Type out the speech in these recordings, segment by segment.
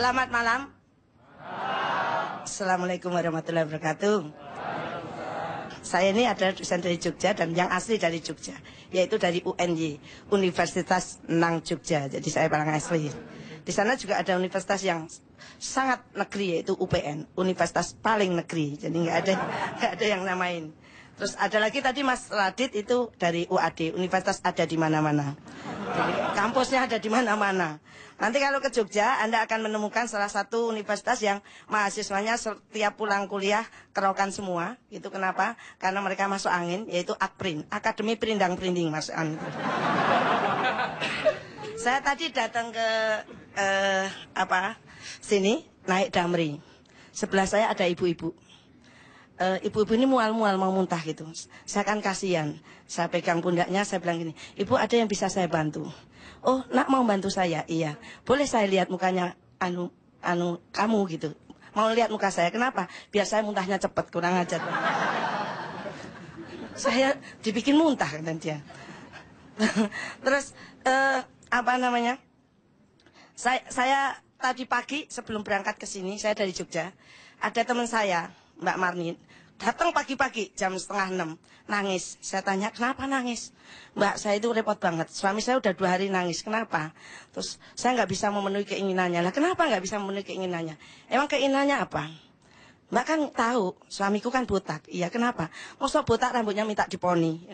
Selamat malam. Assalamualaikum warahmatullahi wabarakatuh. Saya ini adalah dosen dari Jogja dan yang asli dari Jogja, yaitu dari UNY, Universitas Nang Jogja. Jadi saya paling asli. Di sana juga ada universitas yang sangat negeri, yaitu UPN, Universitas paling negeri. Jadi nggak ada yang namain. Terus ada lagi tadi Mas Radit itu dari UAD, Universitas ada di mana-mana. Jadi kampusnya ada di mana-mana. Nanti kalau ke Jogja, Anda akan menemukan salah satu universitas yang mahasiswanya setiap pulang kuliah kerokan semua. Itu kenapa? Karena mereka masuk angin, yaitu Akprin, Akademi Perindang Perinding masuk angin. Saya tadi datang ke sini naik Damri. Sebelah saya ada ibu-ibu. Ibu-ibu ini mual-mual mau muntah gitu. Saya kan kasihan. Saya pegang pundaknya, saya bilang gini, "Ibu, ada yang bisa saya bantu?" "Oh, nak mau bantu saya?" "Iya." "Boleh saya lihat mukanya kamu gitu." Mau lihat muka saya, kenapa? Biar saya muntahnya cepat, kurang ajar. Saya dibikin muntah kan dia. Terus saya tadi pagi sebelum berangkat ke sini, saya dari Jogja, ada teman saya, Mbak Marni, datang pagi-pagi jam 5:30 nangis. Saya tanya, "Kenapa nangis?" "Mbak, saya itu repot banget. Suami saya udah 2 hari nangis. Kenapa?" Terus saya nggak bisa memenuhi keinginannya. "Lah kenapa nggak bisa memenuhi keinginannya?" "Emang keinginannya apa?" "Mbak kan tahu, suamiku kan botak." "Iya, kenapa?" "Masa botak rambutnya minta diponi."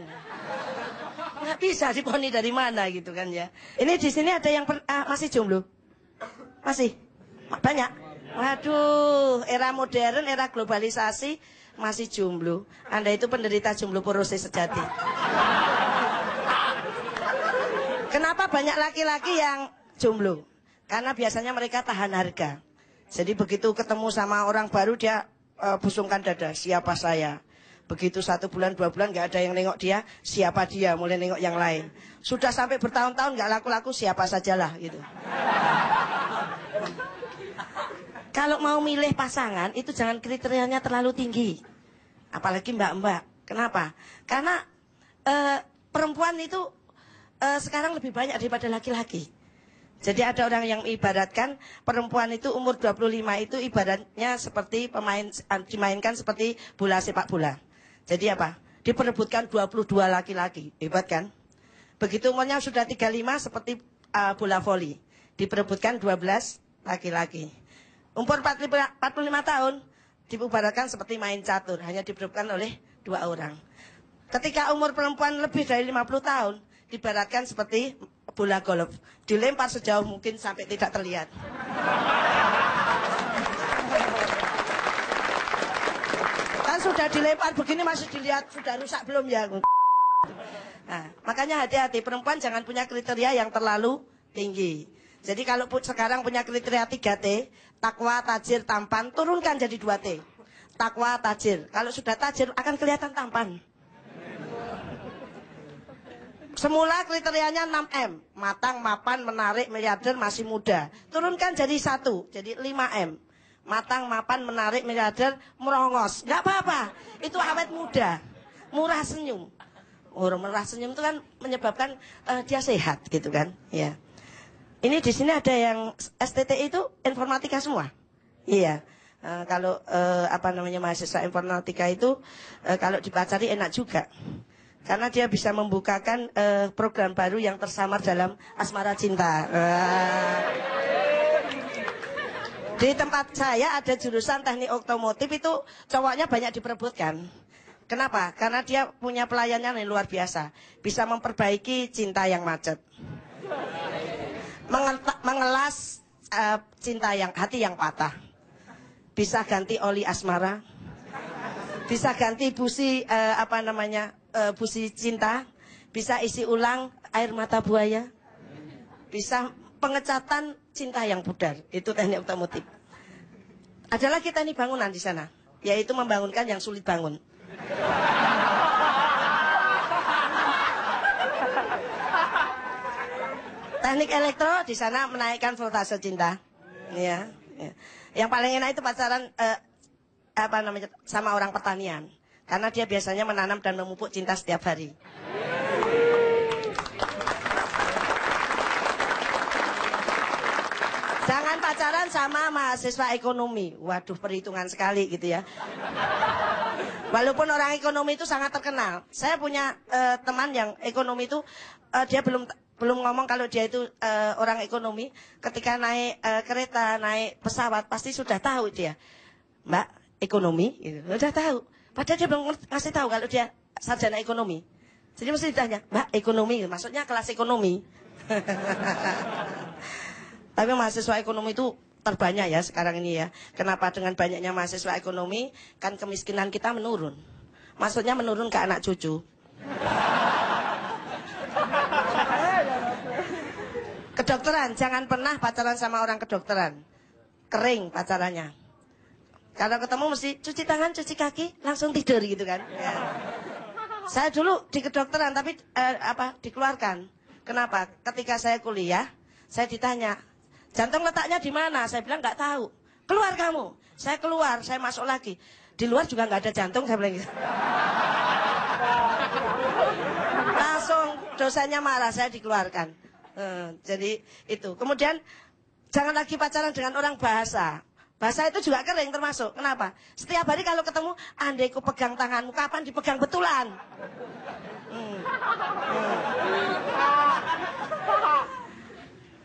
Nggak bisa diponi dari mana gitu kan ya. Ini di sini ada yang masih jomblo? Masih? Banyak? Waduh, era modern, era globalisasi masih jomblo. Anda itu penderita jomblo porosis sejati. Kenapa banyak laki-laki yang jomblo? Karena biasanya mereka tahan harga. Jadi begitu ketemu sama orang baru dia busungkan dada, "Siapa saya?" Begitu 1 bulan 2 bulan nggak ada yang nengok dia, siapa dia, mulai nengok yang lain. Sudah sampai bertahun-tahun nggak laku-laku, siapa sajalah gitu. Kalau mau milih pasangan itu jangan kriterianya terlalu tinggi, apalagi mbak-mbak. Kenapa? Karena perempuan itu sekarang lebih banyak daripada laki-laki. Jadi ada orang yang ibaratkan perempuan itu umur 25 itu ibaratnya seperti dimainkan seperti bola sepak bola. Jadi apa? Diperebutkan 22 laki-laki. Hebat kan? Begitu umurnya sudah 35 seperti bola voli. Diperebutkan 12 laki-laki. Umur 45 tahun diibaratkan seperti main catur, hanya diperebutkan oleh 2 orang. Ketika umur perempuan lebih dari 50 tahun, diibaratkan seperti bola golf, dilempar sejauh mungkin sampai tidak terlihat. Kan sudah dilempar begini masih dilihat, sudah rusak belum ya? Nah, makanya hati-hati, perempuan jangan punya kriteria yang terlalu tinggi. Jadi kalau sekarang punya kriteria 3T, takwa, tajir, tampan, turunkan jadi 2T. Takwa, tajir. Kalau sudah tajir akan kelihatan tampan. Semula kriterianya 6M. Matang, mapan, menarik, miliarder, masih muda. Turunkan jadi 1, jadi 5M. Matang, mapan, menarik, miliarder, merongos. Nggak apa-apa. Itu awet muda. Murah senyum. Murah senyum itu kan menyebabkan dia sehat gitu kan. Ya. Ini di sini ada yang STT itu informatika semua. Iya. Kalau mahasiswa informatika itu kalau dipelajari enak juga. Karena dia bisa membukakan program baru yang tersamar dalam asmara cinta. Di tempat saya ada jurusan teknik otomotif itu cowoknya banyak diperebutkan. Kenapa? Karena dia punya pelayanan yang luar biasa. Bisa memperbaiki cinta yang macet. Mengelas hati yang patah. Bisa ganti oli asmara. Bisa ganti busi busi cinta. Bisa isi ulang air mata buaya. Bisa pengecatan cinta yang pudar. Itu teknik otomotif. Ada lagi teknik bangunan di sana, yaitu membangunkan yang sulit bangun. Teknik elektro di sana menaikkan voltase cinta. Ya. Yang paling enak itu pacaran sama orang pertanian. Karena dia biasanya menanam dan memupuk cinta setiap hari. Jangan pacaran pacaran sama mahasiswa ekonomi. Waduh, perhitungan sekali gitu ya. Walaupun orang ekonomi itu sangat terkenal. Saya punya teman yang ekonomi itu dia belum ngomong kalau dia itu orang ekonomi. Ketika naik kereta, naik pesawat pasti sudah tahu dia. Mbak, ekonomi, gitu. Sudah tahu. Padahal dia belum ngasih tahu kalau dia sarjana ekonomi. Jadi mesti ditanya, Mbak, ekonomi, maksudnya kelas ekonomi. Tapi mahasiswa ekonomi itu terbanyak ya sekarang ini ya. Kenapa? Dengan banyaknya mahasiswa ekonomi, kan kemiskinan kita menurun. Maksudnya menurun ke anak cucu. Kedokteran, jangan pernah pacaran sama orang kedokteran. Kering pacarannya. Kalau ketemu mesti cuci tangan, cuci kaki, langsung tidur gitu kan. Ya. Saya dulu di kedokteran tapi dikeluarkan. Kenapa? Ketika saya kuliah, saya ditanya, jantung letaknya di mana? Saya bilang nggak tahu. Keluar kamu. Saya keluar, saya masuk lagi. Di luar juga nggak ada jantung, saya bilang gitu. Langsung dosennya marah, saya dikeluarkan. Jadi itu. Kemudian jangan lagi pacaran dengan orang bahasa. Bahasa itu juga kering termasuk. Kenapa? Setiap hari kalau ketemu, andai ku pegang tanganmu, kapan dipegang betulan?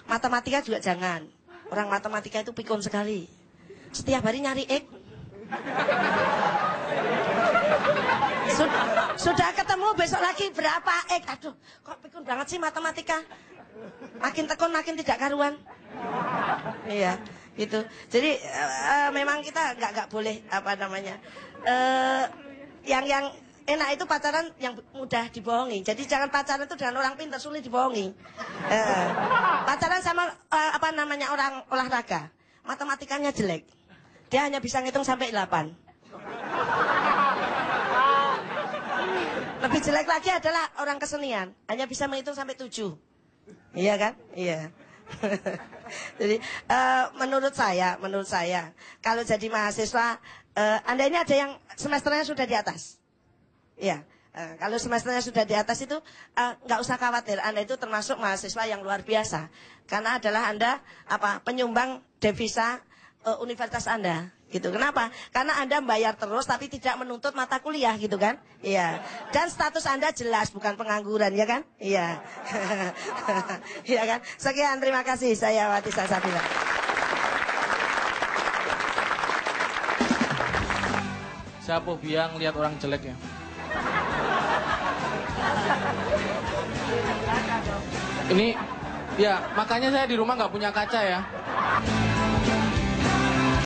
Matematika juga jangan. Orang matematika itu pikun sekali. Setiap hari nyari X. Sudah ketemu besok lagi berapa X? Aduh, kok pikun banget sih matematika. Makin tekun makin tidak karuan. Iya, gitu. Jadi memang kita nggak boleh yang enak itu pacaran yang mudah dibohongi. Jadi jangan pacaran itu dengan orang pintar, sulit dibohongi. Pacaran sama orang olahraga, matematikanya jelek. Dia hanya bisa ngitung sampai 8. Lebih jelek lagi adalah orang kesenian, hanya bisa menghitung sampai 7. Iya kan? Iya. Jadi menurut saya kalau jadi mahasiswa, Anda ini ada yang semesternya sudah di atas. Ya, kalau semesternya sudah di atas itu nggak usah khawatir. Anda itu termasuk mahasiswa yang luar biasa, karena adalah Anda penyumbang devisa universitas Anda. Gitu. Kenapa? Karena Anda bayar terus tapi tidak menuntut mata kuliah gitu kan? Iya. Dan status Anda jelas bukan pengangguran ya kan? Iya. Iya kan? Sekian, terima kasih. Saya Wati Salsabila. Saya fobia ngelihat orang jelek ya. Ini ya makanya saya di rumah nggak punya kaca ya.